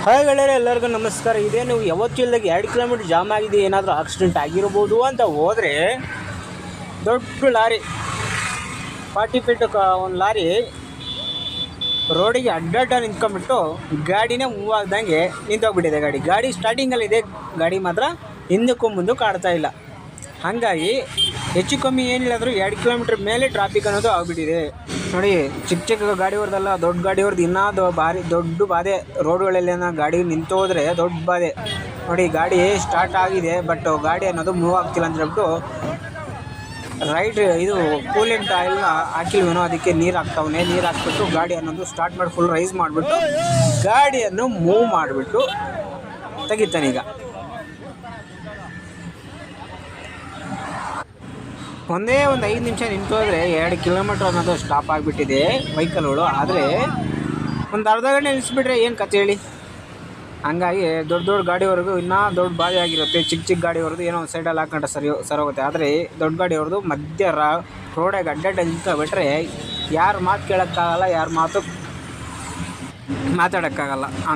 Hi ಗೆಳೆಯರೆ, ಎಲ್ಲರಿಗೂ ನಮಸ್ಕಾರ. ಇದೇನು ಯಾವತ್ತೂ ಇಲ್ದಾಗ 2 ಕಿಲೋಮೀಟ್ರ್ ಜಾಮ್ ಆಗಿದೆ, ಏನಾದರೂ ಆಕ್ಸಿಡೆಂಟ್ ಆಗಿರ್ಬೋದು ಅಂತ ಹೋದರೆ ದೊಡ್ಡ ಲಾರಿ 40 ಫೀಟ್ ಒಂದು ಲಾರಿ ರೋಡಿಗೆ ಅಡ್ಡಾಟ ನಿಂತ್ಕೊಂಡ್ಬಿಟ್ಟು ಗಾಡಿನೇ ಮೂವ್ ಆಗ್ದಂಗೆ ನಿಂತೋಗ್ಬಿಟ್ಟಿದೆ. ಗಾಡಿ ಸ್ಟಾರ್ಟಿಂಗಲ್ಲಿದೆ, ಗಾಡಿ ಮಾತ್ರ ಹಿಂದಕ್ಕೂ ಮುಂದಕ್ಕೂ ಆಡ್ತಾ ಇಲ್ಲ. ಹಾಗಾಗಿ ಹೆಚ್ಚು ಕಮ್ಮಿ ಏನಿಲ್ಲಾದರೂ 2 ಕಿಲೋಮೀಟ್ರ್ ಮೇಲೆ ಟ್ರಾಫಿಕ್ ಅನ್ನೋದು ಆಗಿಬಿಟ್ಟಿದೆ. ನೋಡಿ, ಚಿಕ್ಕ ಚಿಕ್ಕ ಗಾಡಿಯವ್ರದ್ದೆಲ್ಲ ದೊಡ್ಡ ಗಾಡಿಯವ್ರದ್ದು ಇನ್ನೂ ಭಾರಿ ದೊಡ್ಡ ಬಾಧೆ. ರೋಡ್ಗಳಲ್ಲೇನೋ ಗಾಡಿ ನಿಂತೋದ್ರೆ ದೊಡ್ಡ ಬಾಧೆ. ನೋಡಿ, ಗಾಡಿ ಸ್ಟಾರ್ಟ್ ಆಗಿದೆ, ಬಟ್ ಗಾಡಿ ಅನ್ನೋದು ಮೂವ್ ಆಗ್ತಿಲ್ಲ ಅಂತ ಹೇಳ್ಬಿಟ್ಟು ಇದು ಕೂಲೆಂಟ್ ಆಯಿಲ್ನ ಹಾಕಿಲ್ವೇನೋ, ಅದಕ್ಕೆ ನೀರು ಹಾಕ್ತಾವನೆ. ನೀರು ಹಾಕ್ಬಿಟ್ಟು ಗಾಡಿ ಅನ್ನೋದು ಸ್ಟಾರ್ಟ್ ಮಾಡಿ ಫುಲ್ ರೈಸ್ ಮಾಡಿಬಿಟ್ಟು ಗಾಡಿಯನ್ನು ಮೂವ್ ಮಾಡಿಬಿಟ್ಟು ತೆಗಿತಾನೀಗ. ಒಂದೇ ಒಂದು 5 ನಿಮಿಷ ನಿಂತೋದ್ರೆ 2 ಕಿಲೋಮೀಟ್ರ್ ಅನ್ನೋದು ಸ್ಟಾಪ್ ಆಗಿಬಿಟ್ಟಿದೆ ವೆಹಿಕಲ್ಗಳು. ಆದರೆ ಒಂದು ಅರ್ಧ ಗಂಟೆ ನಿಲ್ಲಿಸ್ಬಿಟ್ರೆ ಏನು ಕತೆ ಹೇಳಿ. ಹಂಗಾಗಿ ದೊಡ್ಡ ದೊಡ್ಡ ಗಾಡಿವರೆಗೂ ಇನ್ನೂ ದೊಡ್ಡ ಬಾಧೆ ಆಗಿರುತ್ತೆ. ಚಿಕ್ಕ ಚಿಕ್ಕ ಗಾಡಿಯವ್ರದ್ದು ಏನೋ ಒಂದು ಸೈಡಲ್ಲಿ ಹಾಕೊಂಡ್ರೆ ಸರೋಗುತ್ತೆ. ಆದರೆ ದೊಡ್ಡ ಗಾಡಿಯವ್ರದ್ದು ಮಧ್ಯ ರೋಡಾಗಿ ಅಡ್ಡಾಟ ನಿಂತ್ಕೊಬಿಟ್ರೆ ಯಾರು ಮಾತು ಕೇಳೋಕ್ಕಾಗಲ್ಲ, ಯಾರು ಮಾತು ಮಾತಾಡೋಕ್ಕಾಗಲ್ಲ. ಹಂಗೆ